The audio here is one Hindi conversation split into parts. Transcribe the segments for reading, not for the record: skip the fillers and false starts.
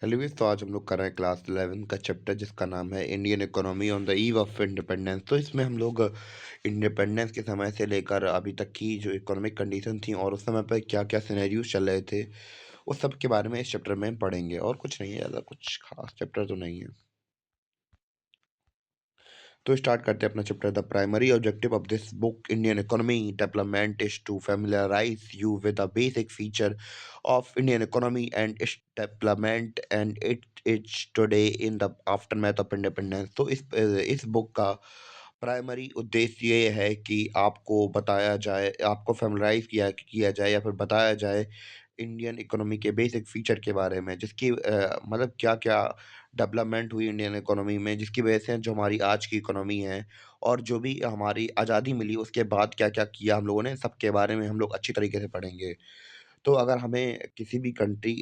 एलवीस तो आज हम लोग कर रहे हैं क्लास 11 का चैप्टर जिसका नाम है Indian economy on the eve of independence. तो इसमें हम लोग इंडिपेंडेंस के समय से लेकर अभी तक की जो इकोनॉमिक कंडीशन थी और उस समय पर क्या क्या सिनेरियोज चल रहे थे उस सब के बारे में इस चैप्टर में हम पढ़ेंगे। और कुछ नहीं है, ज़्यादा कुछ खास चैप्टर तो नहीं है। तो स्टार्ट करते हैं अपना chapter. The primary objective of this book Indian economy development is to familiarise you with the basic feature of Indian economy and its development and it is today in the aftermath of independence. तो इस बुक का प्राइमरी उद्देश्य ये है कि आपको बताया जाए, आपको फैमिलराइज किया किया जाए या फिर बताया जाए इंडियन इकोनॉमी के बेसिक फीचर के बारे में, जिसकी मतलब क्या-क्या डेवलपमेंट हुई इंडियन इकोनॉमी में, जिसकी वजह से जो हमारी आज की इकोनॉमी है और जो भी हमारी आज़ादी मिली उसके बाद क्या-क्या किया हम लोगों ने, सबके बारे में हम लोग अच्छी तरीके से पढ़ेंगे। तो अगर हमें किसी भी country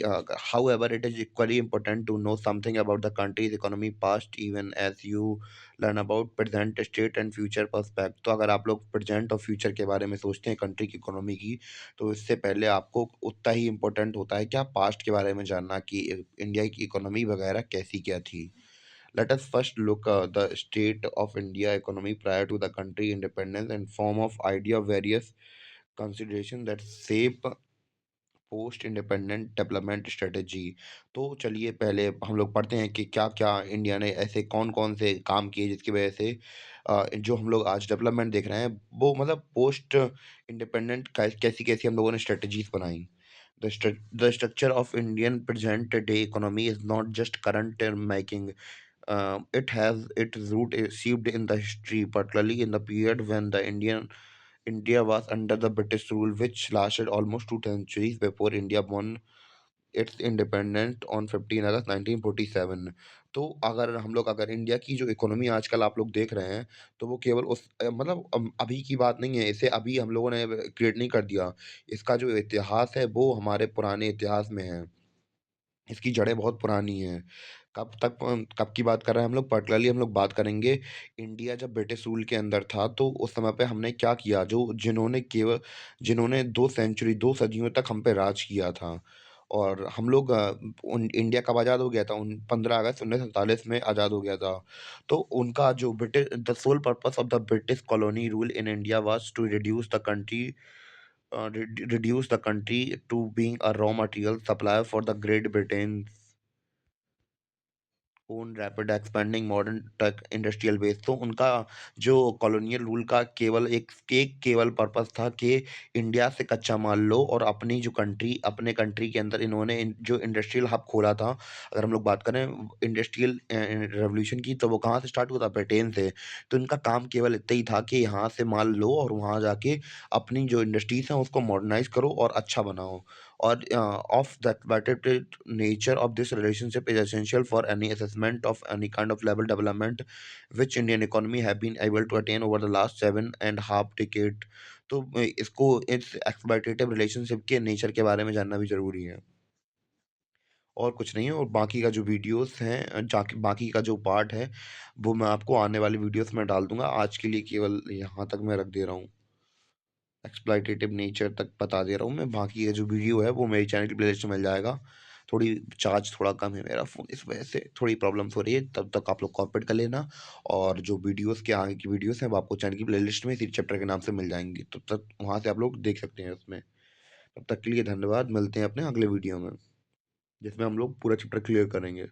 however it is equally important to know something about the country's economy past even as you learn about present state and future perspective. तो अगर आप लोग प्रेज़ेंट और फ्यूचर के बारे में सोचते हैं कंट्री की इकोनॉमी की, तो इससे पहले आपको उतना ही इम्पोर्टेंट होता है कि आप पास्ट के बारे में जानना कि इंडिया की इकोनॉमी वगैरह कैसी क्या थी। Let us first look the state of India economy prior to the country independence and form of idea of various considerations that shape post independent development strategy. तो चलिए पहले हम लोग पढ़ते हैं कि क्या-क्या इंडिया ने ऐसे कौन-कौन से काम किए जिसकी वजह से जो हम लोग आज डेवलपमेंट देख रहे हैं वो मतलब पोस्ट इंडिपेंडेंट कैसी-कैसी हम लोगों ने स्ट्रेटजीज बनाई। The structure of Indian present day economy is not just current making. It has its root received in the history, particularly in the period when the India was under the British rule, which lasted almost two centuries before India won its independence on 15 अगस्त 1947। तो अगर इंडिया की जो इकोनॉमी आजकल आप लोग देख रहे हैं, तो वो केवल मतलब अभी की बात नहीं है, इसे अभी हम लोगों ने क्रिएट नहीं कर दिया। इसका जो इतिहास है, वो हमारे पुराने इतिहास में है। इसकी जड़ें बहुत पुरानी हैं। कब की बात कर रहे हैं हम लोग? पर्टिकुलरली हम लोग बात करेंगे इंडिया जब ब्रिटिश रूल के अंदर था, तो उस समय पे हमने क्या किया, जो जिन्होंने 2 सदियों तक हम पे राज किया था। और हम लोग उन इंडिया कब आज़ाद हो गया था? 15 अगस्त 1947 में आज़ाद हो गया था। तो उनका जो the sole purpose of the British colony rule in India was to reduce the country to being a raw material supplier for the Great Britain own rapid expending modern tech industrial base. तो उनका जो कॉलोनियल रूल का केवल पर्पस था कि इंडिया से कच्चा माल लो और अपने कंट्री के अंदर इन्होंने जो इंडस्ट्रियल हब खोला था। अगर हम लोग बात करें इंडस्ट्रियल रेवोल्यूशन की, तो वो कहाँ से स्टार्ट हुआ था? ब्रिटेन से। तो इनका काम केवल इतना ही था कि यहाँ से माल लो और वहाँ जाके अपनी जो इंडस्ट्रीज हैं उसको मॉडर्नाइज करो और अच्छा बनाओ। or of that vertebrate nature of this relationship is essential for any assessment of any kind of level development which Indian economy have been able to attain over the last 7.5 decade। तो इसको इस एक्सप्लॉयटेटिव रिलेशनशिप के नेचर के बारे में जानना भी जरूरी है। और कुछ नहीं है। और बाकी का जो वीडियोस हैं, जाके बाकी का जो पार्ट है वो मैं आपको आने वाली वीडियोस में डाल दूंगा। आज के लिए केवल यहाँ तक मैं रख दे रहा हूँ। एक्सप्लॉयटेटिव नेचर तक बता दे रहा हूँ मैं। बाकी ये जो वीडियो है वो मेरी चैनल की प्लेलिस्ट में मिल जाएगा। थोड़ी चार्ज थोड़ा कम है मेरा फ़ोन, इस वजह से थोड़ी प्रॉब्लम्स हो रही है। तब तक आप लोग कोऑपरेट कर लेना। और जो वीडियोस के आगे की वीडियोस हैं वो आपको चैनल की प्लेलिस्ट में इसी चैप्टर के नाम से मिल जाएंगी। तब तक वहाँ से आप लोग देख सकते हैं उसमें। तब तक के लिए धन्यवाद। मिलते हैं अपने अगले वीडियो में जिसमें हम लोग पूरा चैप्टर क्लियर करेंगे।